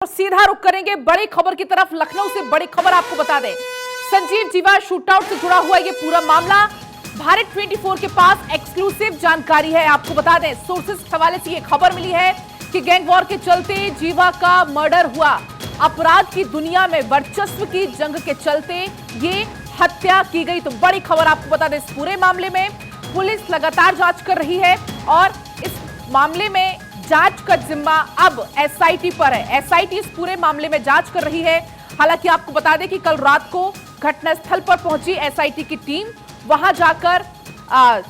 और सीधा रुख करेंगे बड़ी खबर की तरफ। लखनऊ से बड़ी खबर आपको बता दें, संजीव जीवा शूटआउट से जुड़ा हुआ ये पूरा मामला भारत 24 के पास एक्सक्लूसिव जानकारी है। आपको बता दें, सोर्सेस के हवाले से ये खबर मिली है कि गैंग वॉर के चलते जीवा का मर्डर हुआ। अपराध की दुनिया में वर्चस्व की जंग के चलते ये हत्या की गई। तो बड़ी खबर आपको बता दें, इस पूरे मामले में पुलिस लगातार जांच कर रही है और इस मामले में जांच का जिम्मा अब एसआईटी पर है। एसआईटी इस पूरे मामले में जांच कर रही है। हालांकि आपको बता दें कि कल रात को घटनास्थल पर पहुंची एसआईटी की टीम, वहां जाकर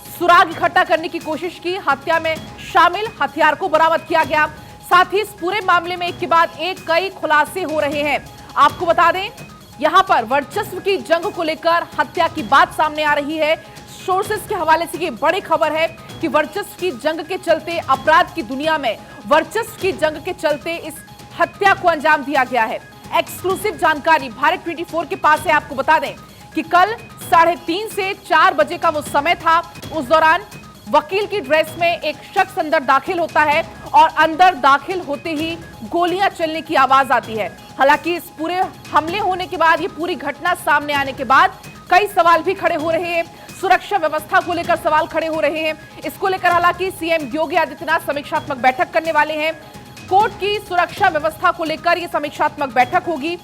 सुराग इकट्ठा करने की कोशिश की। हत्या में शामिल हथियार को बरामद किया गया। साथ ही इस पूरे मामले में एक के बाद एक कई खुलासे हो रहे हैं। आपको बता दें, यहां पर वर्चस्व की जंग को लेकर हत्या की बात सामने आ रही है। सोर्सेस के हवाले से ये बड़ी खबर है कि वर्चस्व की जंग के चलते, अपराध की दुनिया में वर्चस्व की जंग के चलते इस हत्या को अंजाम दिया गया है। एक्सक्लूसिव जानकारी भारत 24 के पास है। आपको बता दें कि कल 3:30 से 4 बजे का वो समय था। उस दौरान वकील की ड्रेस में एक शख्स अंदर दाखिल होता है और अंदर दाखिल होते ही गोलियां चलने की आवाज आती है। हालांकि इस पूरे हमले होने के बाद, ये पूरी घटना सामने आने के बाद कई सवाल भी खड़े हो रहे हैं। सुरक्षा व्यवस्था को लेकर सवाल खड़े हो रहे हैं। इसको लेकर हालांकि सीएम योगी आदित्यनाथ समीक्षात्मक बैठक करने वाले हैं। कोर्ट की सुरक्षा व्यवस्था को लेकर यह समीक्षात्मक बैठक होगी।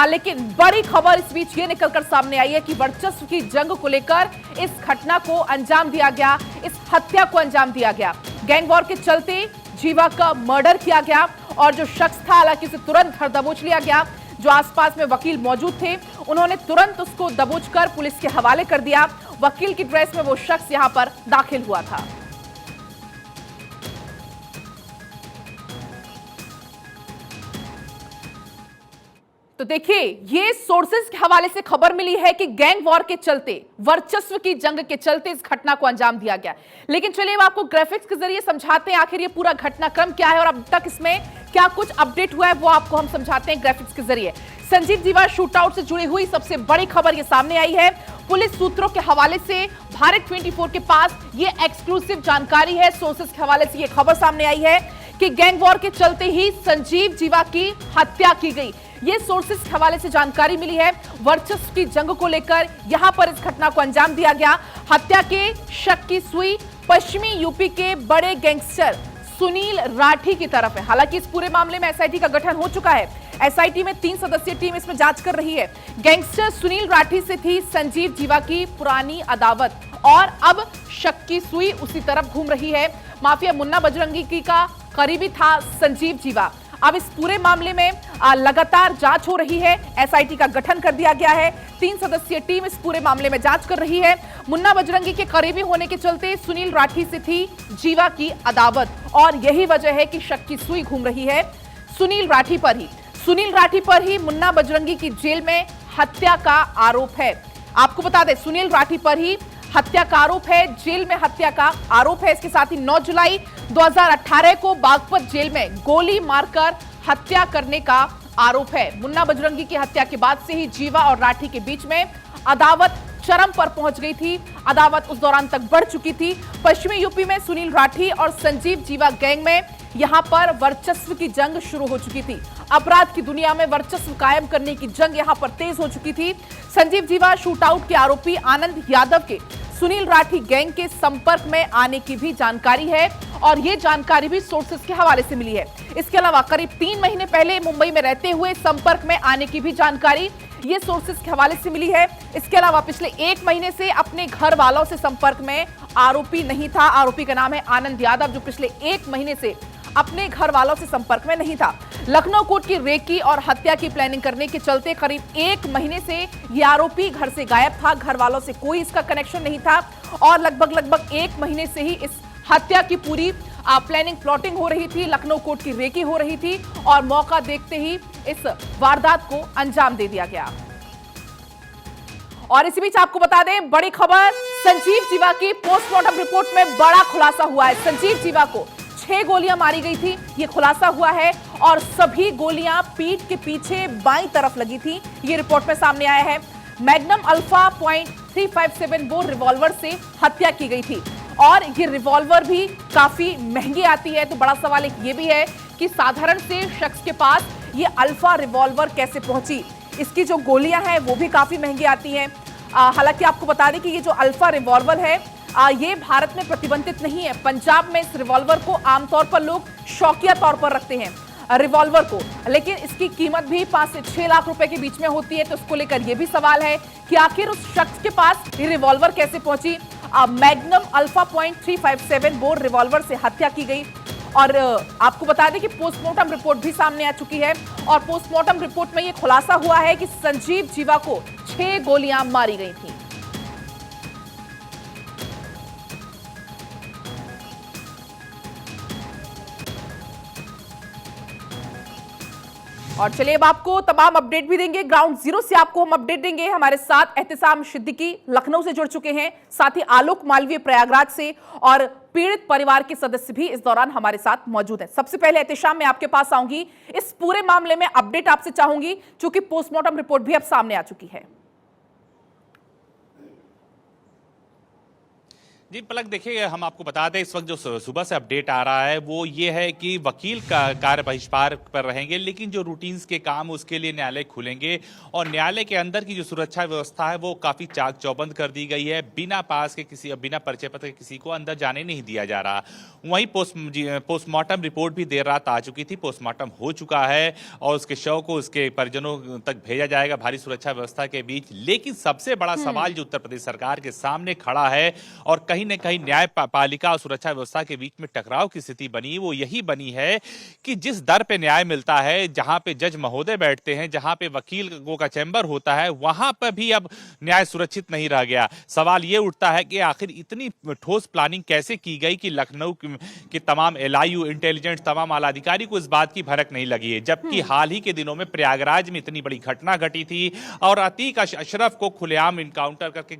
लेकिन बड़ी खबर इस बीच ये निकलकर सामने आई है कि वर्चस्व की जंग को लेकर इस घटना को अंजाम दिया गया, इस हत्या को अंजाम दिया गया। गैंग वॉर के चलते जीवा का मर्डर किया गया और जो शख्स था, हालांकि उसे तुरंत घर दबोच लिया गया। जो आसपास में वकील मौजूद थे, उन्होंने तुरंत उसको दबोचकर पुलिस के हवाले कर दिया। वकील की ड्रेस में वो शख्स यहां पर दाखिल हुआ था। तो देखिए, ये सोर्सेस के हवाले से खबर मिली है कि गैंग वॉर के चलते, वर्चस्व की जंग के चलते इस घटना को अंजाम दिया गया। लेकिन चलिए अब आपको ग्राफिक्स के जरिए समझाते हैं आखिर ये पूरा घटनाक्रम क्या है और अब तक इसमें क्या कुछ अपडेट हुआ है, वो आपको हम समझाते हैं ग्राफिक्स के जरिए। संजीव जीवा शूटआउट से जुड़ी हुई सबसे बड़ी खबर ये सामने आई है। पुलिस सूत्रों के हवाले से भारत 24 के पास ये एक्सक्लूसिव जानकारी है। सोर्सेस के हवाले से ये खबर सामने आई है कि गैंग वॉर के चलते ही संजीव जीवा की हत्या की गई। ये सोर्सेस के हवाले से जानकारी मिली है। वर्चस्व की जंग को लेकर यहां पर इस घटना को अंजाम दिया गया। हत्या के शक की सुई पश्चिमी यूपी के बड़े गैंगस्टर सुनील राठी की तरफ है। हालांकि इस पूरे मामले में एसआईटी का गठन हो चुका है। एसआईटी में 3 सदस्यीय टीम इसमें जांच कर रही है। गैंगस्टर सुनील राठी से थी संजीव जीवा की पुरानी अदावत और अब शक की सुई उसी तरफ घूम रही है। माफिया मुन्ना बजरंगी की का करीबी था संजीव जीवा। अब इस पूरे मामले में लगातार जांच हो रही है। एसआईटी का गठन कर दिया गया है। 3 सदस्यीय टीम इस पूरे मामले में जांच कर रही है। मुन्ना बजरंगी के करीबी होने के चलते सुनील राठी से थी जीवा की अदावत और यही वजह है कि शक की सुई घूम रही है सुनील राठी पर ही। सुनील राठी पर ही मुन्ना बजरंगी की जेल में हत्या का आरोप है। आपको बता दें, सुनील राठी पर ही हत्या का आरोप है, जेल में हत्या का आरोप है। इसके साथ ही 9 जुलाई 2018 को बागपत जेल में गोली मारकर हत्या करने का आरोप है। मुन्ना बजरंगी की हत्या के बाद से ही जीवा और राठी के बीच में अदावत चरम पर पहुंच गई थी। अदावत उस दौरान तक बढ़ चुकी थी। पश्चिमी यूपी में सुनील राठी और संजीव जीवा गैंग में यहां पर वर्चस्व की जंग शुरू हो चुकी थी। अपराध की दुनिया में वर्चस्व कायम करने की जंग यहां पर तेज हो चुकी थी। संजीव जीवा शूटआउट के आरोपी आनंद यादव के सुनील राठी गैंग के संपर्क में आने की भी जानकारी है और यह जानकारी भी सोर्सेस के हवाले से मिली है। इसके अलावा करीब 3 महीने पहले मुंबई में रहते हुए संपर्क में आने की भी जानकारी ये सोर्सेस के हवाले से मिली है। इसके अलावा पिछले 1 महीने से अपने घर वालों से संपर्क में आरोपी नहीं था। आरोपी का नाम है आनंद यादव, जो पिछले 1 महीने से अपने घर वालों से संपर्क में नहीं था। लखनऊ कोर्ट की रेकी और हत्या की प्लानिंग करने के चलते करीब 1 महीने से यह आरोपी घर से गायब था। घर वालों से कोई इसका कनेक्शन नहीं था और लगभग 1 महीने से ही इस हत्या की पूरी प्लानिंग प्लॉटिंग हो रही थी। लखनऊ कोर्ट की रेकी हो रही थी और मौका देखते ही इस वारदात को अंजाम दे दिया गया। और इसी बीच आपको बता दें, बड़ी खबर, संजीव जीवा की पोस्टमार्टम रिपोर्ट में बड़ा खुलासा हुआ है। संजीव जीवा को 6 गोलियां मारी गई थी, यह खुलासा हुआ है और सभी गोलियां पीठ के पीछे बाईं तरफ लगी थी। यह रिपोर्ट में सामने आया है। मैग्नम अल्फा .357 वो रिवॉल्वर से हत्या की गई थी और ये रिवॉल्वर भी काफी महंगी आती है। तो बड़ा सवाल एक ये भी है कि साधारण से शख्स के पास ये अल्फा रिवॉल्वर कैसे पहुंची। इसकी जो गोलियां हैं वो भी काफी महंगी आती हैं। हालांकि आपको बता दें कि ये जो अल्फा रिवॉल्वर है ये भारत में प्रतिबंधित नहीं है। पंजाब में इस रिवॉल्वर को आमतौर पर लोग शौकिया तौर पर रखते हैं रिवॉल्वर को, लेकिन इसकी कीमत भी 5 से 6 लाख रुपए के बीच में होती है। तो इसको लेकर यह भी सवाल है कि आखिर उस शख्स के पास ये रिवॉल्वर कैसे पहुंची। मैग्नम अल्फा .357 बोर रिवॉल्वर से हत्या की गई। और आपको बता दें कि पोस्टमार्टम रिपोर्ट भी सामने आ चुकी है और पोस्टमार्टम रिपोर्ट में यह खुलासा हुआ है कि संजीव जीवा को 6 गोलियां मारी गई थी। और चलिए अब आपको तमाम अपडेट भी देंगे, ग्राउंड जीरो से आपको हम अपडेट देंगे। हमारे साथ एहतिसाम सिद्दीकी लखनऊ से जुड़ चुके हैं, साथ ही आलोक मालवीय प्रयागराज से, और पीड़ित परिवार के सदस्य भी इस दौरान हमारे साथ मौजूद हैं। सबसे पहले एहतिसाम, मैं आपके पास आऊंगी, इस पूरे मामले में अपडेट आपसे चाहूंगी क्योंकि पोस्टमार्टम रिपोर्ट भी अब सामने आ चुकी है। जी पलक, देखिए हम आपको बता दें इस वक्त जो सुबह से अपडेट आ रहा है वो ये है कि वकील का कार्य बहिष्कार पर रहेंगे, लेकिन जो रूटीन्स के काम उसके लिए न्यायालय खुलेंगे और न्यायालय के अंदर की जो सुरक्षा व्यवस्था है वो काफ़ी चाक चौबंद कर दी गई है। बिना पास के किसी, बिना परिचय पत्र के किसी को अंदर जाने नहीं दिया जा रहा। वहीं पोस्टमार्टम रिपोर्ट भी देर रात आ चुकी थी, पोस्टमार्टम हो चुका है और उसके शव को उसके परिजनों तक भेजा जाएगा भारी सुरक्षा व्यवस्था के बीच। लेकिन सबसे बड़ा सवाल जो उत्तर प्रदेश सरकार के सामने खड़ा है और कहीं न कहीं न्यायपालिका और सुरक्षा व्यवस्था के बीच में टकराव की स्थिति बनी, वो यही बनी है कि जिस दर पे न्याय मिलता है, जहां पे जज महोदय बैठते हैं, जहां पे वकीलों का चैम्बर होता है, वहां पर भी अब न्याय सुरक्षित नहीं रह गया। सवाल ये उठता है कि आखिर इतनी ठोस प्लानिंग कैसे की गई कि लखनऊ के तमाम एलआईयू, इंटेलिजेंस, तमाम आला अधिकारी को इस बात की भनक नहीं लगी है, जबकि हाल ही के दिनों में प्रयागराज में इतनी बड़ी घटना घटी थी और अतीक अशरफ को खुलेआम इनकाउंटर करके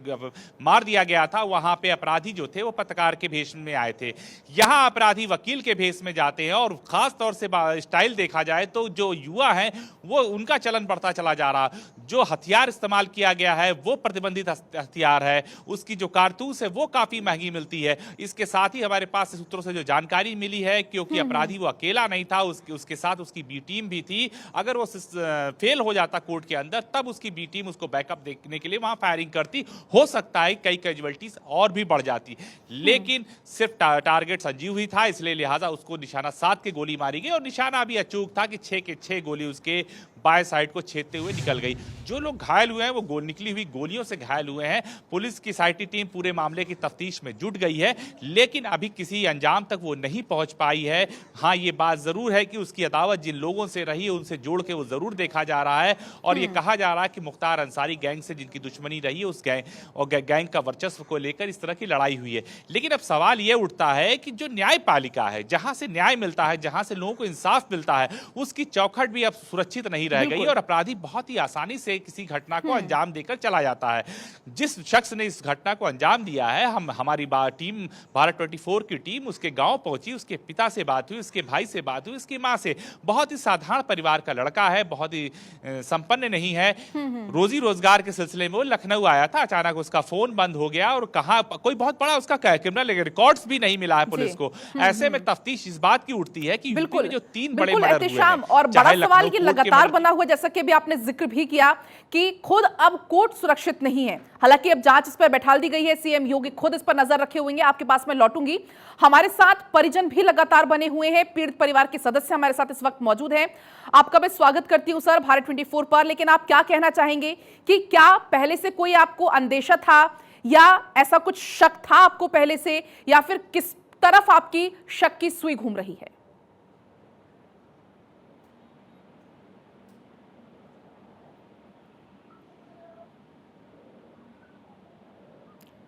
मार दिया गया था। वहां पे अपराधी जो थे वो पत्रकार के भेष में आए थे, यहां अपराधी वकील के भेष में जाते हैं और खास तौर से स्टाइल देखा जाए तो जो युवा हैं वो उनका चलन बढ़ता चला जा रहा। जो हथियार इस्तेमाल किया गया है वो प्रतिबंधित हथियार है, उसकी जो कारतूस है वो काफी महंगी मिलती है। इसके साथ ही हमारे पास सूत्रों से जो जानकारी मिली है, क्योंकि अपराधी वो अकेला नहीं था, उसके साथ उसकी बी टीम भी थी। अगर वो फेल हो जाता कोर्ट के अंदर तब उसकी बी टीम उसको बैकअप देने के लिए वहां फायरिंग करती, हो सकता है कई कैजुअल्टीज और भी बढ़ जाती, लेकिन सिर्फ टारगेट संजीव ही था, इसलिए लिहाजा उसको निशाना 7 के गोली मारी गई और निशाना भी अचूक था कि 6 के 6 गोली उसके बाएं साइड को छेदते हुए निकल गई। जो लोग घायल हुए हैं वो निकली हुई गोलियों से घायल हुए हैं। पुलिस की साइटी टीम पूरे मामले की तफ्तीश में जुट गई है, लेकिन अभी किसी अंजाम तक वो नहीं पहुंच पाई है। हाँ, ये बात जरूर है कि उसकी अदावत जिन लोगों से रही है उनसे जोड़ के वो जरूर देखा जा रहा है और ये कहा जा रहा है कि मुख्तार अंसारी गैंग से जिनकी दुश्मनी रही है उस गैंग का वर्चस्व को लेकर इस तरह की लड़ाई हुई है। लेकिन अब सवाल ये उठता है कि जो न्यायपालिका है, जहां से न्याय मिलता है, जहां से लोगों को इंसाफ मिलता है, उसकी चौखट भी अब सुरक्षित नहीं रह गई और अपराधी बहुत ही आसानी से किसी घटना को अंजाम देकर चला जाता है। जिस शख्स ने इस घटना को अंजाम दिया है, हमारी टीम भारत 24 की टीम उसके गांव पहुंची, उसके पिता से बात हुई, उसके भाई से बात हुई, उसकी मां से। बहुत ही साधारण परिवार का लड़का है, बहुत ही संपन्न नहीं है। रोजी रोजगार के सिलसिले में वो लखनऊ आया था, अचानक उसका फोन बंद हो गया और कहा कोई बहुत बड़ा उसका क्रिमिनल रिकॉर्ड्स भी नहीं मिला है पुलिस को। ऐसे में तफ्तीश इस बात की उठती है कि यूपी में जो 3 बड़े मर्डर हुए हैं, और बड़ा सवाल ये लगातार बना हुआ, जैसा कि अभी आपने जिक्र भी किया कि खुद अब कोर्ट सुरक्षित नहीं है। हालांकि अब जांच इस पर बैठा दी गई है, सीएम योगी खुद इस पर नजर रखे हुए हैं। आपके पास मैं लौटूंगी। हमारे साथ परिजन भी लगातार बने हुए हैं, पीड़ित परिवार के सदस्य हमारे साथ इस वक्त मौजूद हैं। आपका मैं स्वागत करती हूं सर भारत 24 पर। लेकिन आप क्या कहना चाहेंगे कि क्या पहले से कोई आपको अंदेशा था या ऐसा कुछ शक था आपको पहले से, या फिर किस तरफ आपकी शक की सुई घूम रही है?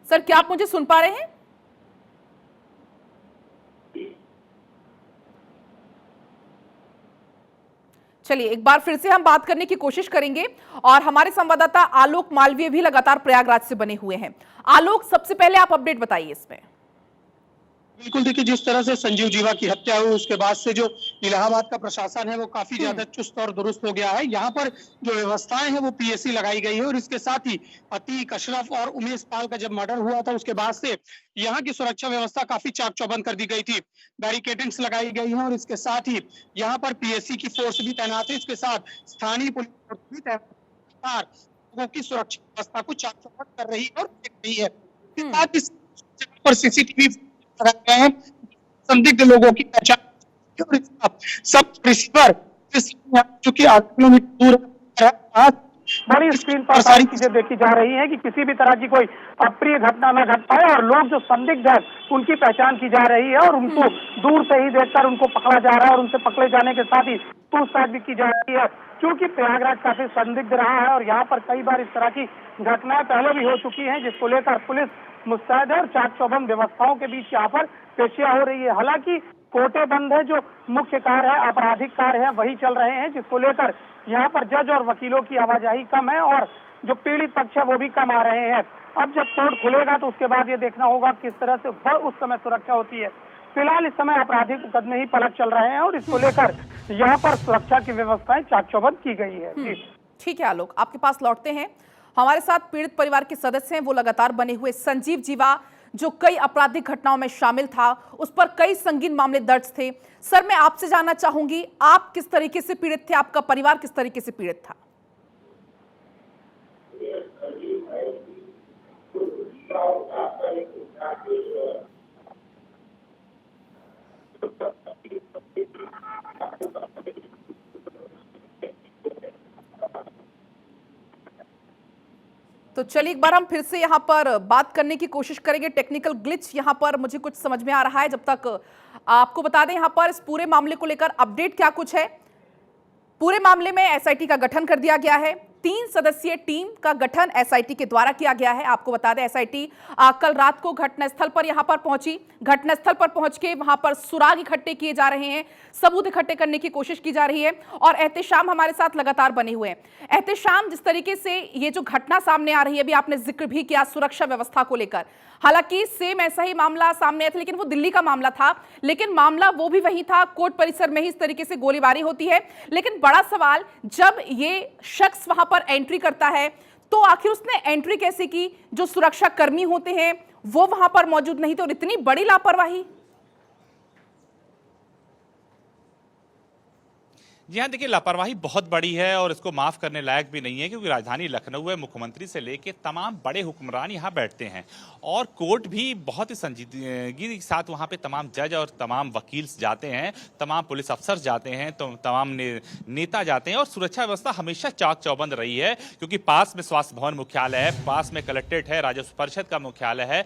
सर, क्या आप मुझे सुन पा रहे हैं? चलिए एक बार फिर से हम बात करने की कोशिश करेंगे और हमारे संवाददाता आलोक मालवीय भी लगातार प्रयागराज से बने हुए हैं। आलोक, सबसे पहले आप अपडेट बताइए इसमें। बिल्कुल, देखिए जिस तरह से संजीव जीवा की हत्या हुई उसके बाद से जो इलाहाबाद का प्रशासन है वो काफी ज्यादा चुस्त और दुरुस्त हो गया है। यहाँ पर जो व्यवस्थाएं हैं वो पीएसी लगाई गई है और इसके साथ ही अतीक, अशरफ और उमेश पाल का जब मर्डर हुआ था उसके बाद से यहाँ की सुरक्षा व्यवस्था काफी चाक चौबंद कर दी गई थी। बैरिकेडिंग्स लगाई गई है और इसके साथ ही यहाँ पर पीएसी की फोर्स भी तैनात है। इसके साथ स्थानीय पुलिस फोर्स भी तैनात लोगों की सुरक्षा व्यवस्था को चाक चौबंद कर रही है और देख रही है। इसके साथ इस जगह पर सीसीटीवी लगाए गए हैं, संदिग्ध लोगों की पहचान और इसका सब रिसीवर जो कि 8 किलोमीटर दूर है, बड़ी स्क्रीन पर सारी चीजें देखी जा रही हैं कि किसी भी तरह की कोई अप्रिय घटना न घट पाए और लोग जो संदिग्ध है उनकी पहचान की जा रही है और उनको दूर से ही देखकर उनको पकड़ा जा रहा है और उनसे पकड़े जाने के साथ ही पूछताछ भी की जा रही है। क्योंकि प्रयागराज काफी संदिग्ध रहा है और यहाँ पर कई बार इस तरह की घटनाएं पहले भी हो चुकी हैं, जिसको लेकर पुलिस मुस्तैद है और चाक चौबंद व्यवस्थाओं के बीच यहाँ पर पेशियां हो रही है। हालांकि कोटे बंद है, जो मुख्य कार्य है, आपराधिक कार्य है, वही चल रहे हैं, जिसको लेकर यहाँ पर जज और वकीलों की आवाजाही कम है और जो पीड़ित पक्ष है वो भी कम आ रहे हैं। अब जब कोर्ट खुलेगा तो उसके बाद ये देखना होगा किस तरह से उस समय सुरक्षा होती है। फिलहाल इस समय आपराधिक मुकदमे ही पलट चल रहे हैं और इसको लेकर यहाँ पर सुरक्षा की व्यवस्थाएं चाक चौबंद की गई है। ठीक है आलोक, आपके पास लौटते हैं। हमारे साथ पीड़ित परिवार के सदस्य हैं, वो लगातार बने हुए। संजीव जीवा जो कई आपराधिक घटनाओं में शामिल था, उस पर कई संगीन मामले दर्ज थे। सर, मैं आपसे जानना चाहूंगी, आप किस तरीके से पीड़ित थे, आपका परिवार किस तरीके से पीड़ित था? तो चलिए एक बार हम फिर से यहाँ पर बात करने की कोशिश करेंगे। टेक्निकल ग्लिच यहाँ पर मुझे कुछ समझ में आ रहा है। जब तक आपको बता दें यहाँ पर इस पूरे मामले को लेकर अपडेट क्या कुछ है। पूरे मामले में एसआईटी का गठन कर दिया गया है। 3 सदस्यीय टीम का गठन एसआईटी के द्वारा किया गया है। आपको बता दें एसआईटी कल रात को घटनास्थल पर यहां पर पहुंची। घटनास्थल पर पहुंच के वहां पर सुराग इकट्ठे किए जा रहे हैं, सबूत इकट्ठे करने की कोशिश की जा रही है और एहतेशाम हमारे साथ लगातार बने हुए हैं। एहतेशाम, जिस तरीके से ये जो घटना सामने आ रही है, अभी आपने जिक्र भी किया सुरक्षा व्यवस्था को लेकर, हालांकि सेम ऐसा ही मामला सामने आया था, लेकिन वो दिल्ली का मामला था, लेकिन मामला वो भी वही था, कोर्ट परिसर में ही इस तरीके से गोलीबारी होती है। लेकिन बड़ा सवाल, जब ये शख्स वहां पर एंट्री करता है तो आखिर उसने एंट्री कैसे की? जो सुरक्षा कर्मी होते हैं वो वहां पर मौजूद नहीं थे और इतनी बड़ी लापरवाही। जी हाँ, देखिए लापरवाही बहुत बड़ी है और इसको माफ करने लायक भी नहीं है, क्योंकि राजधानी लखनऊ है, मुख्यमंत्री से लेके तमाम बड़े हुक्मरान यहाँ बैठते हैं और कोर्ट भी बहुत ही संजीदगी के साथ वहाँ पे तमाम जज और तमाम वकील जाते हैं, तमाम पुलिस अफसर जाते हैं, तो तमाम नेता जाते हैं और सुरक्षा व्यवस्था हमेशा चाक चौबंद रही है, क्योंकि पास में स्वास्थ्य भवन मुख्यालय है, पास में कलेक्ट्रेट है, राजस्व परिषद का मुख्यालय है।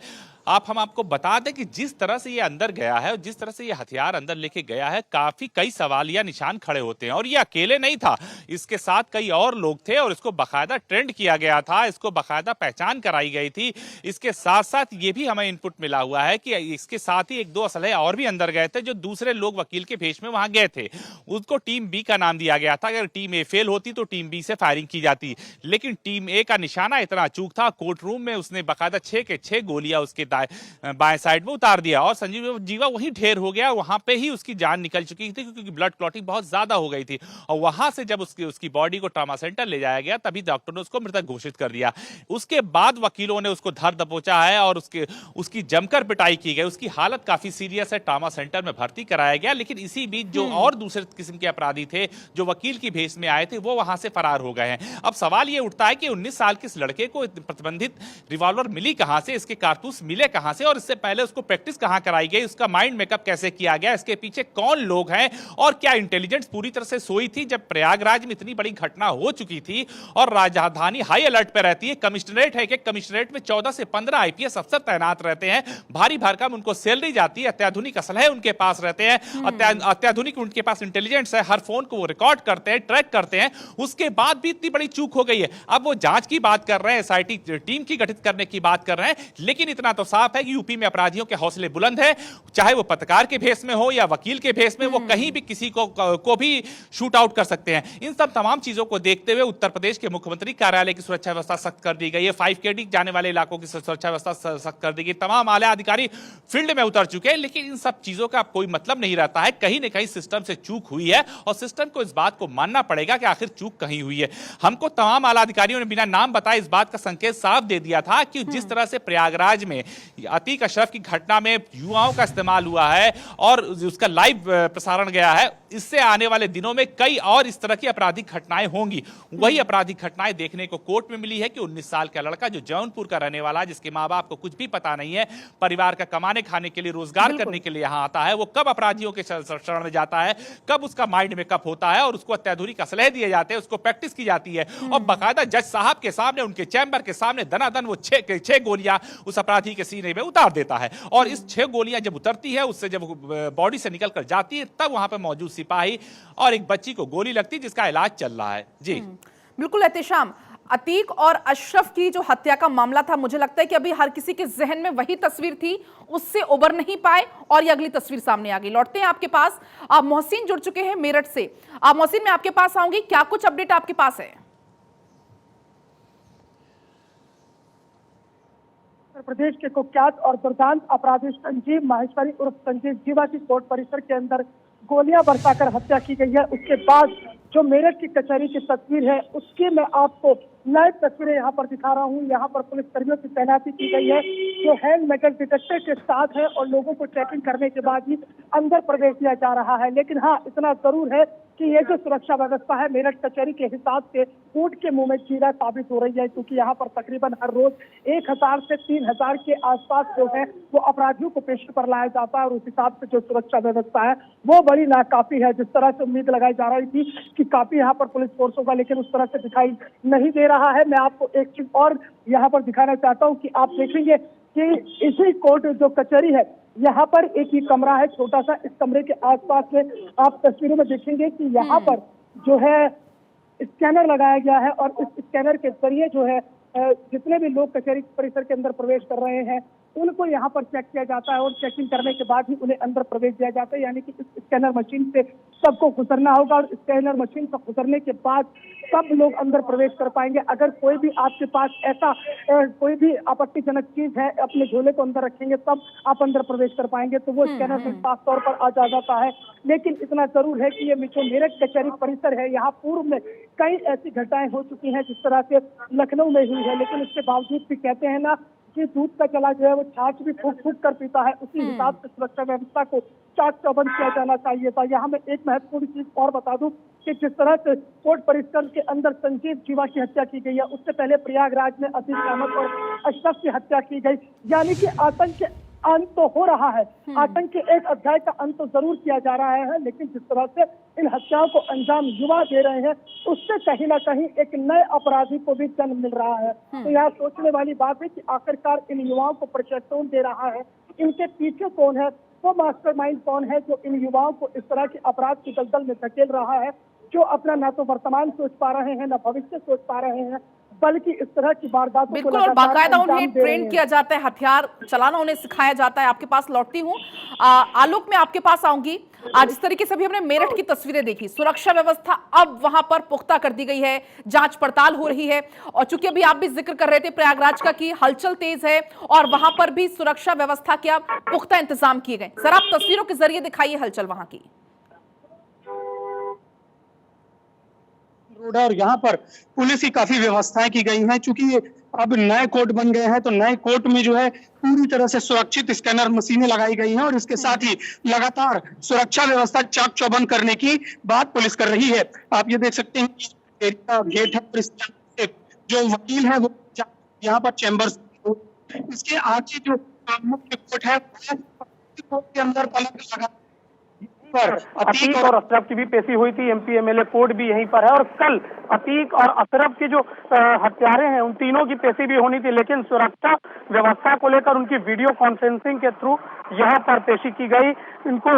हम आपको बता दें कि जिस तरह से ये अंदर गया है और जिस तरह से ये हथियार अंदर लेके गया है, काफी कई सवालिया निशान खड़े होते हैं और ये अकेले नहीं था, इसके साथ कई और लोग थे और इसको बकायदा ट्रेंड किया गया था, इसको बकायदा पहचान कराई गई थी। इसके साथ साथ ये भी हमें इनपुट मिला हुआ है कि इसके साथ ही 1-2 असलहे और भी अंदर गए थे, जो दूसरे लोग वकील के भेष में वहां गए थे। उसको टीम बी का नाम दिया गया था। अगर टीम ए फेल होती तो टीम बी से फायरिंग की जाती, लेकिन टीम ए का निशाना इतना अचूक था, कोर्ट रूम में उसने बकायदा 6 के 6 गोलियां उसके बाएं साइड में उतार दिया और संजीव जीवा वहीं ढेर हो गया। वहां पे ही उसकी जान निकल चुकी थी, क्योंकि ब्लड क्लॉटिंग बहुत ज्यादा हो गई थी और वहां से जब उसकी बॉडी को ट्रॉमा सेंटर ले जाया गया, तभी डॉक्टर ने उसको मृतक घोषित कर दिया। उसके बाद वकीलों ने उसको धर दबोचा है और उसकी जमकर पिटाई की गई। उसकी हालत काफी सीरियस है, ट्रॉमा सेंटर में भर्ती कराया गया। लेकिन इसी बीच जो और दूसरे किस्म के अपराधी थे जो वकील की भेष में आए थे, वो वहां से फरार हो गए हैं। अब सवाल ये उठता है कि 19 साल के इस लड़के को प्रतिबंधित रिवॉल्वर मिली कहां से, इसके कारतूस मिले कहां से और इससे पहले उसको प्रैक्टिस कहां कराई गई, उसका माइंड मेकअप कैसे किया गया, इसके पीछे कौन लोग हैं और क्या इंटेलिजेंस पूरी तरह से सोई थी जब प्रयागराज में इतनी बड़ी घटना हो चुकी थी और राजधानी हाई अलर्ट पर रहती है। कमिश्नरेट है कि कमिश्नरेट में 14 से 15 आईपीएस अफसर तैनात रहते हैं, भारी भरकम उनको सैलरी जाती है, अत्याधुनिक असलहे उनके पास रहते हैं, अत्याधुनिक उनके पास इंटेलिजेंस है, हर फोन को वो रिकॉर्ड करते हैं, ट्रैक करते हैं। उसके बाद भी इतनी बड़ी चूक हो गई है। अब वो जांच की बात कर रहे हैं, एसआईटी टीम की गठित करने की बात कर रहे हैं, लेकिन इतना तो साफ है कि यूपी में अपराधियों के हौसले बुलंद है, चाहे वो पत्रकार के भेष में हो या वकील के भेष में, वो कहीं भी किसी को भी शूट आउट कर सकते हैं। इन सब तमाम चीजों को देखते हुए उत्तर प्रदेश के मुख्यमंत्री कार्यालय की सुरक्षा व्यवस्था सख्त कर दी गई है। 5KD जाने वाले इलाकों की सुरक्षा व्यवस्था सख्त कर दी गई। तमाम आला अधिकारी फील्ड में उतर चुके हैं, लेकिन इन सब चीजों का कोई मतलब नहीं रहता है। कहीं ना कहीं सिस्टम से चूक हुई है और सिस्टम को इस बात को मानना पड़ेगा कि आखिर चूक कहीं हुई है। हमको तमाम आला अधिकारियों ने बिना नाम बताए इस बात का संकेत साफ दे दिया था कि जिस तरह से प्रयागराज में अतीक अशरफ की घटना में युवाओं का इस्तेमाल हुआ है और उसका लाइव प्रसारण गया है, इससे आने वाले दिनों में कई और इस तरह की आपराधिक घटनाएं होंगी। वही आपराधिक घटनाएं देखने को कोर्ट में मिली है कि 19 साल का लड़का जो जौनपुर का रहने वाला, जिसके माँ बाप को कुछ भी पता नहीं है, परिवार का कमाने खाने के लिए, रोजगार करने के लिए यहाँ आता है, वो कब अपराधियों के शरण में जाता है, कब उसका माइंड मेकअप होता है और उसको अत्याधुनिक असलहे दिए जाते हैं, उसको प्रैक्टिस की जाती है और बाकायदा जज साहब के सामने, उनके चैम्बर के सामने दनादन वो छह गोलियां उस अपराधी के सीने में उतार देता है। और इस 6 गोलियां जब उतरती है, उससे जब बॉडी से निकल कर जाती है, तब वहां पर मौजूद सिपाही और एक बच्ची को गोली लगती है जिसका इलाज चल रहा है। जी बिल्कुल एहतेशाम, अतीक और अशरफ की जो हत्या का मामला था, मुझे लगता है कि अभी हर किसी के जहन में वही तस्वीर थी, उससे उबर नहीं पाए और ये अगली तस्वीर सामने आ गई। लौटते हैं आपके पास, आप मोहसिन जुड़ चुके हैं मेरठ से। आप मोहसिन, मैं आपके पास आऊंगी, क्या कुछ अपडेट आपके पास है? उत्तर प्रदेश के कुख्यात और दुर्दांत अपराधी संजीव माहेश्वरी उर्फ संजीव जीवा की कोर्ट परिसर के अंदर गोलियां बरसाकर हत्या की गई है। उसके बाद जो मेरठ की कचहरी की तस्वीर है, उसकी मैं आपको लाइव तस्वीरें यहाँ पर दिखा रहा हूँ। यहाँ पर पुलिस कर्मियों की तैनाती की गई है जो हैंड मेटल डिटेक्टर के साथ है और लोगों को चेकिंग करने के बाद ही अंदर प्रवेश दिया जा रहा है। लेकिन हाँ, इतना जरूर है कि ये जो सुरक्षा व्यवस्था है मेरठ कचहरी के हिसाब से ऊंट के मुंह में चीरा साबित हो रही है, क्योंकि यहाँ पर तकरीबन हर रोज 1000 से 3000 के आसपास जो है वो अपराधियों को पेशी पर लाया जाता है और उस हिसाब से जो सुरक्षा व्यवस्था है वो बड़ी नाकाफी है। जिस तरह से उम्मीद लगाई जा रही थी कि काफी यहाँ पर पुलिस फोर्स होगा, लेकिन उस तरह से दिखाई नहीं दे रहा है। मैं आपको एक चीज और यहाँ पर दिखाना चाहता हूँ कि आप देखेंगे कि इसी कोर्ट जो कचहरी है, यहाँ पर एक ही कमरा है छोटा सा। इस कमरे के आसपास में आप तस्वीरों में देखेंगे कि यहाँ पर जो है स्कैनर लगाया गया है और इस स्कैनर के जरिए जो है जितने भी लोग कचहरी परिसर के अंदर प्रवेश कर रहे हैं उनको यहाँ पर चेक किया जाता है और चेकिंग करने के बाद ही उन्हें अंदर प्रवेश दिया जाता है। यानी कि इस स्कैनर मशीन से सबको गुजरना होगा और स्कैनर मशीन का गुजरने के बाद सब लोग अंदर प्रवेश कर पाएंगे। अगर कोई भी आपके पास ऐसा कोई भी आपत्तिजनक चीज है, अपने झोले को अंदर रखेंगे तब आप अंदर प्रवेश कर पाएंगे, तो वो स्कैनर से साफ तौर पर आ जाता है। लेकिन इतना जरूर है कि ये जो मेरठ कचहरी परिसर है, यहाँ पूर्व में कई ऐसी घटनाएं हो चुकी हैं जिस तरह से लखनऊ में हुई है, लेकिन उसके बावजूद भी कहते हैं ना कि दूध का चला जो है वो छाछ भी फूक फूक कर पीता है, उसी हिसाब से सुरक्षा व्यवस्था को चाक चौबंद किया जाना चाहिए था। यहाँ मैं एक महत्वपूर्ण चीज और बता दूं कि जिस तरह से कोर्ट परिसर के अंदर संजीव जीवा की हत्या की गई है, उससे पहले प्रयागराज में अतीक अहमद और अशरफ की हत्या की गई। यानी कि आतंक के अंत तो हो रहा है, आतंक के एक अध्याय का अंत तो जरूर किया जा रहा है, लेकिन जिस तरह से इन हत्याओं को अंजाम युवा दे रहे हैं उससे कहीं ना कहीं एक नए अपराधी को भी जन्म मिल रहा है। तो यहाँ सोचने वाली बात है कि आखिरकार इन युवाओं को प्रशिक्षण दे रहा है, इनके पीछे कौन है, वो मास्टरमाइंड कौन है जो इन युवाओं को इस तरह के अपराध की दलदल में धकेल रहा है, जो अपना ना तो वर्तमान सोच पा रहे हैं ना भविष्य सोच पा रहे हैं, बल्कि इस तरह की वारदातों बिल्कुल, और बाकायदा उन्हें ट्रेन किया जाता है, हथियार चलाना उन्हें सिखाया जाता है। आपके पास लौटती हूँ, आलोक में आपके पास आऊंगी। आज इस तरीके से भी हमने मेरठ की तस्वीरें देखी, सुरक्षा व्यवस्था अब वहां पर पुख्ता कर दी गई है, जांच पड़ताल हो रही है और चूंकि अभी आप भी जिक्र कर रहे थे प्रयागराज का कि हलचल तेज है और वहां पर भी सुरक्षा व्यवस्था के अब पुख्ता इंतजाम किए गए। सर आप तस्वीरों के जरिए दिखाइए हलचल वहां की। और यहाँ पर पुलिस की काफी व्यवस्थाएं की गई हैं, चूंकि अब नए कोर्ट बन गए हैं तो नए कोर्ट में जो है पूरी तरह से सुरक्षित स्कैनर मशीनें लगाई गई हैं और इसके साथ ही लगातार सुरक्षा व्यवस्था चाक चौबंद करने की बात पुलिस कर रही है। आप ये देख सकते हैं कि गेट है, जो वकील है वो यहाँ पर चैम्बर, इसके आगे जो मुख्य कोर्ट है कोर्ट के अंदर पलक लगा अतीक और अशरफ की भी पेशी हुई थी, एमपी एमएलए कोर्ट भी यहीं पर है और कल अतीक और अशरफ की जो हत्यारे हैं उन तीनों की पेशी भी होनी थी, लेकिन सुरक्षा व्यवस्था को लेकर उनकी वीडियो कॉन्फ्रेंसिंग के थ्रू यहाँ पर पेशी की गई। इनको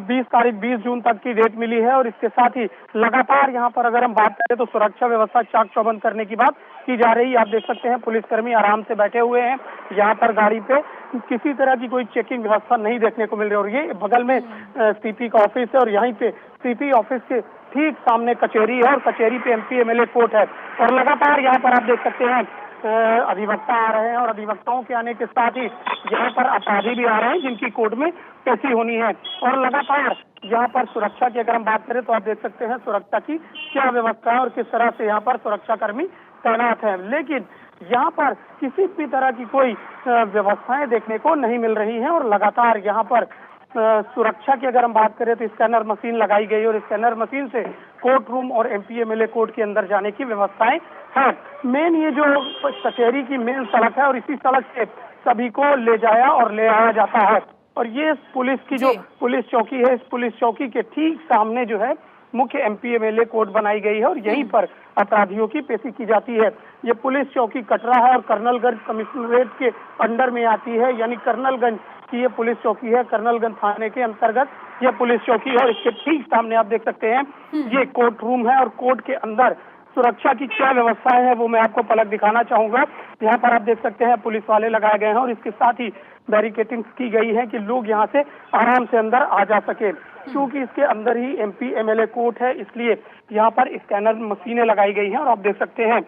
20 जून तक की डेट मिली है और इसके साथ ही लगातार यहाँ पर अगर हम बात करें तो सुरक्षा व्यवस्था चाक चौबंद करने की बात की जा रही है। आप देख सकते हैं पुलिसकर्मी आराम से बैठे हुए हैं यहाँ पर गाड़ी पे, किसी तरह की कोई चेकिंग व्यवस्था नहीं देखने को मिल रही है। और ये बगल में सीपी का ऑफिस है और यहीं पे सीपी ऑफिस के ठीक सामने कचहरी है और कचहरी पे एमपी एमएलए कोर्ट है। और लगातार यहाँ पर आप देख सकते हैं अधिवक्ता आ रहे हैं और अधिवक्ताओं के आने के साथ ही यहाँ पर अपराधी भी आ रहे हैं जिनकी कोर्ट में पेशी होनी है। और लगातार यहाँ पर सुरक्षा की अगर हम बात करें तो आप देख सकते हैं सुरक्षा की क्या व्यवस्था है और किस तरह से यहाँ पर सुरक्षाकर्मी तैनात हैं। लेकिन यहाँ पर किसी भी तरह की कोई व्यवस्थाएं देखने को नहीं मिल रही हैं और लगातार यहाँ पर सुरक्षा की अगर हम बात करें तो स्कैनर मशीन लगाई गई और स्कैनर मशीन से कोर्ट रूम और एमपी एमएलए कोर्ट के अंदर जाने की व्यवस्थाएं हैं। मेन ये जो कचहरी की मेन सड़क है और इसी सड़क से सभी को ले जाया और ले आया जाता है। और ये पुलिस की जो पुलिस चौकी है, इस पुलिस चौकी के ठीक सामने जो है मुख्य एमपी एमएलए कोर्ट बनाई गई है और यहीं पर अपराधियों की पेशी की जाती है। ये पुलिस चौकी कटरा है और कर्नलगंज कमिश्नरेट के अंडर में आती है, यानी कर्नलगंज की ये पुलिस चौकी है। कर्नलगंज थाने के अंतर्गत ये पुलिस चौकी है और इसके ठीक सामने आप देख सकते हैं ये कोर्ट रूम है और कोर्ट के अंदर सुरक्षा की क्या व्यवस्थाएं है वो मैं आपको पलक दिखाना चाहूंगा। यहाँ पर आप देख सकते हैं पुलिस वाले लगाए गए हैं और इसके साथ ही बैरिकेटिंग की गई है कि लोग यहाँ से आराम से अंदर आ जा सके। क्योंकि इसके अंदर ही एमपी एमएलए कोर्ट है इसलिए यहाँ पर स्कैनर मशीनें लगाई गई हैं और आप देख सकते हैं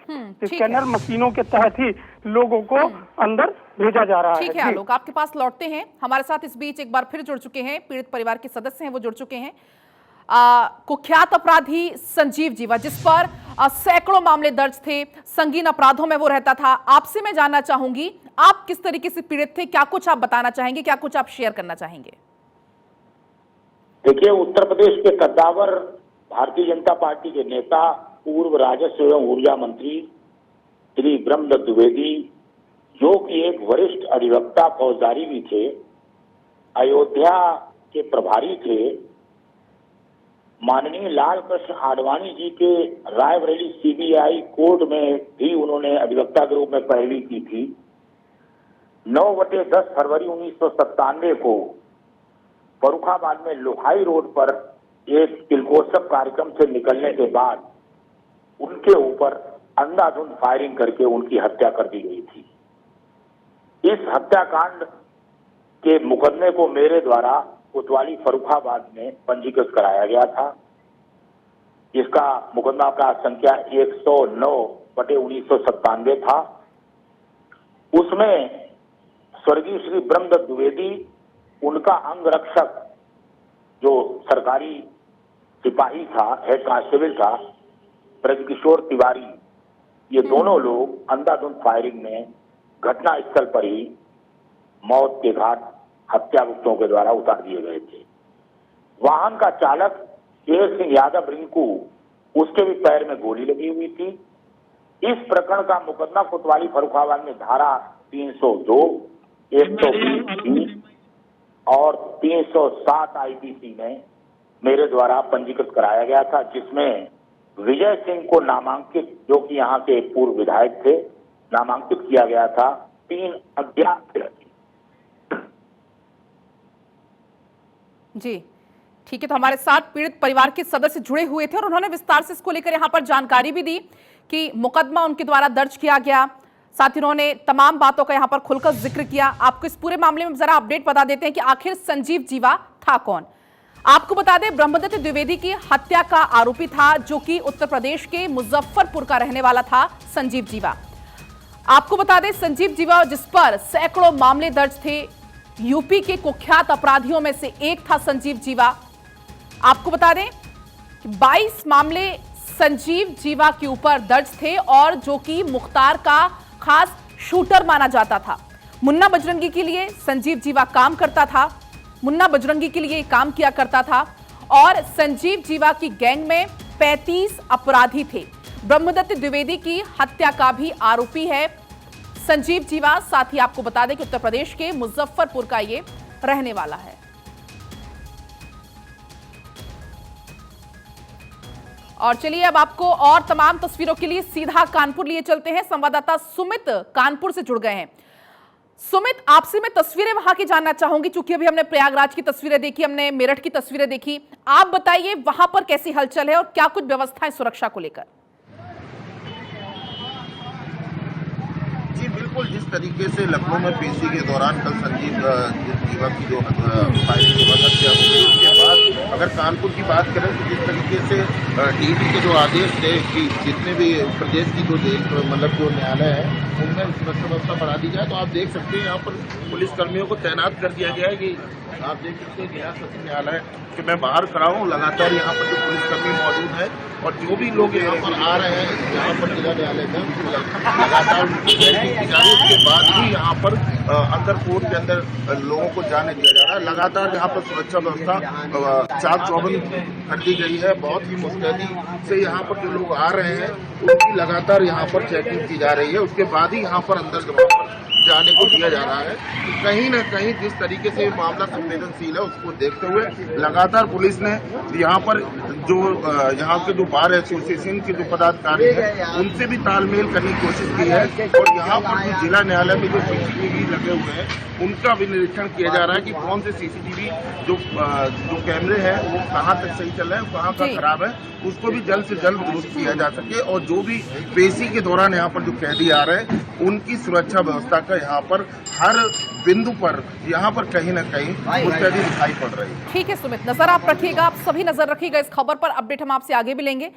स्कैनर मशीनों के तहत ही लोगों को अंदर भेजा जा रहा है। ठीक है आलोक, आपके पास लौटते हैं। हमारे साथ इस बीच एक बार फिर जुड़ चुके हैं पीड़ित परिवार के सदस्य हैं, वो जुड़ चुके हैं। कुख्यात अपराधी संजीव जीवा जिस पर सैकड़ों मामले दर्ज थे, संगीन अपराधों में वो रहता था। आपसे मैं जानना चाहूंगी आप किस तरीके से पीड़ित थे, क्या कुछ आप बताना चाहेंगे, क्या कुछ आप शेयर करना चाहेंगे? देखिए, उत्तर प्रदेश के कद्दावर भारतीय जनता पार्टी के नेता पूर्व राजस्व एवं ऊर्जा मंत्री श्री ब्रह्मदत्त द्विवेदी, जो कि एक वरिष्ठ अधिवक्ता फौजदारी भी थे, अयोध्या के प्रभारी थे, माननीय लाल कृष्ण आडवाणी जी के रायबरेली सीबीआई कोर्ट में भी उन्होंने अधिवक्ता के रूप में पैरवी की थी। 9/10 फरवरी 1997 को फर्रुखाबाद में लोहाई रोड पर एक तिलकोत्सव कार्यक्रम से निकलने के बाद उनके ऊपर अंधाधुंध फायरिंग करके उनकी हत्या कर दी गई थी। इस हत्याकांड के मुकदमे को मेरे द्वारा कोतवाली फर्रुखाबाद में पंजीकृत कराया गया था। इसका मुकदमा का संख्या 109/1997 था। उसमें स्वर्गीय श्री ब्रह्मदत्त द्विवेदी, उनका अंगरक्षक जो सरकारी सिपाही था, हेड कांस्टेबल था, ब्रजकिशोर तिवारी, ये दोनों लोग अंधाधुंध फायरिंग में घटना स्थल पर ही मौत के घाट हत्याभुक्तों के द्वारा उतार दिए गए थे। वाहन का चालक शेर सिंह यादव रिंकू, उसके भी पैर में गोली लगी हुई थी। इस प्रकरण का मुकदमा कोतवाली फर्रुखाबाद में धारा 302, 120 और 307 आईपीसी में मेरे द्वारा पंजीकृत कराया गया था, जिसमें विजय सिंह को नामांकित, जो कि यहाँ के पूर्व विधायक थे, नामांकित किया गया था 3 अज्ञात। जी ठीक है, तो हमारे साथ पीड़ित परिवार के सदस्य जुड़े हुए थे और उन्होंने विस्तार से इसको लेकर यहाँ पर जानकारी भी दी कि मुकदमा उनके द्वारा दर्ज किया गया। साथ ही उन्होंने तमाम बातों का यहाँ पर खुलकर जिक्र किया। आपको इस पूरे मामले में जरा अपडेट बता देते हैं कि आखिर संजीव जीवा था कौन। आपको बता दें, ब्रह्मदत्त द्विवेदी की हत्या का आरोपी था, जो कि उत्तर प्रदेश के मुजफ्फरपुर का रहने वाला था संजीव जीवा। आपको बता दें, संजीव जीवा जिस पर सैकड़ों मामले दर्ज थे, यूपी के कुख्यात अपराधियों में से एक था संजीव जीवा। आपको बता दें कि 22 मामले संजीव जीवा के ऊपर दर्ज थे और जो कि मुख्तार का खास शूटर माना जाता था। मुन्ना बजरंगी के लिए संजीव जीवा काम करता था, मुन्ना बजरंगी के लिए काम किया करता था और संजीव जीवा की गैंग में 35 अपराधी थे। ब्रह्मदत्त द्विवेदी की हत्या का भी आरोपी है संजीव जीवा। साथ ही आपको बता दें कि उत्तर प्रदेश के मुजफ्फरपुर का ये रहने वाला है। और चलिए अब आपको और तमाम तस्वीरों के लिए सीधा कानपुर लिए चलते हैं। संवाददाता सुमित कानपुर से जुड़ गए हैं। सुमित, आपसे मैं तस्वीरें वहां की जानना चाहूंगी, चूंकि अभी हमने प्रयागराज की तस्वीरें देखी, हमने मेरठ की तस्वीरें देखी। आप बताइए वहां पर कैसी हलचल है और क्या कुछ व्यवस्थाएं सुरक्षा को लेकर? जी बिल्कुल। बिल्कुल जिस तरीके से लखनऊ में पेशी के दौरान कल संजीव जीवा की जो फायरिंग के बाद हत्या हो गई, उसके बाद अगर कानपुर की बात करें तो जिस तरीके से डीजी के जो आदेश थे कि जितने भी प्रदेश की जो मतलब जो न्यायालय है उनमें सुरक्षा व्यवस्था बढ़ा दी जाए, तो आप देख सकते हैं यहाँ पर पुलिस कर्मियों को तैनात कर दिया गया है। कि आप देख सकते हैं गया सचिव न्यायालय कि मैं बाहर खड़ा हूँ, लगातार यहाँ पर जो पुलिसकर्मी मौजूद है और जो भी लोग यहाँ पर आ रहे हैं यहाँ पर जिला न्यायालय में लगातार उनकी चेकिंग की जा रही है। उसके बाद ही यहाँ पर अंदर कोर्ट के अंदर लोगों को जाने दिया जा रहा है। लगातार यहाँ पर सुरक्षा व्यवस्था चाक चौबंद कर दी गई है। बहुत ही मुस्तैदी से यहाँ पर जो लोग आ रहे हैं उनकी लगातार यहाँ पर चेकिंग की जा रही है। उसके बाद ही यहाँ पर अंदर जाने को दिया जा रहा है। तो कहीं न कहीं जिस तरीके से मामला संवेदनशील है उसको देखते हुए लगातार पुलिस ने यहाँ पर जो यहाँ के जो बार एसोसिएशन के जो पदाधिकारी हैं उनसे भी तालमेल करने की कोशिश की है और यहाँ पर जो जिला न्यायालय में जो सीसीटीवी लगे हुए हैं उनका भी निरीक्षण किया जा रहा है कि कौन से सीसीटीवी जो कैमरे हैं वो कहाँ तक सही चल रहे हैं, कहाँ का खराब है, उसको भी जल्द से जल्द दुरुस्त किया जा सके और जो भी पेशी के दौरान यहाँ पर जो कैदी आ रहे हैं उनकी सुरक्षा व्यवस्था का यहाँ पर हर बिंदु पर यहाँ पर कहीं न कहीं मुस्तैदी दिखाई पड़ रही है। ठीक है सुमित, नजर आप रखिएगा, आप सभी नजर रखिएगा इस खबर पर। अपडेट हम आपसे आगे भी लेंगे।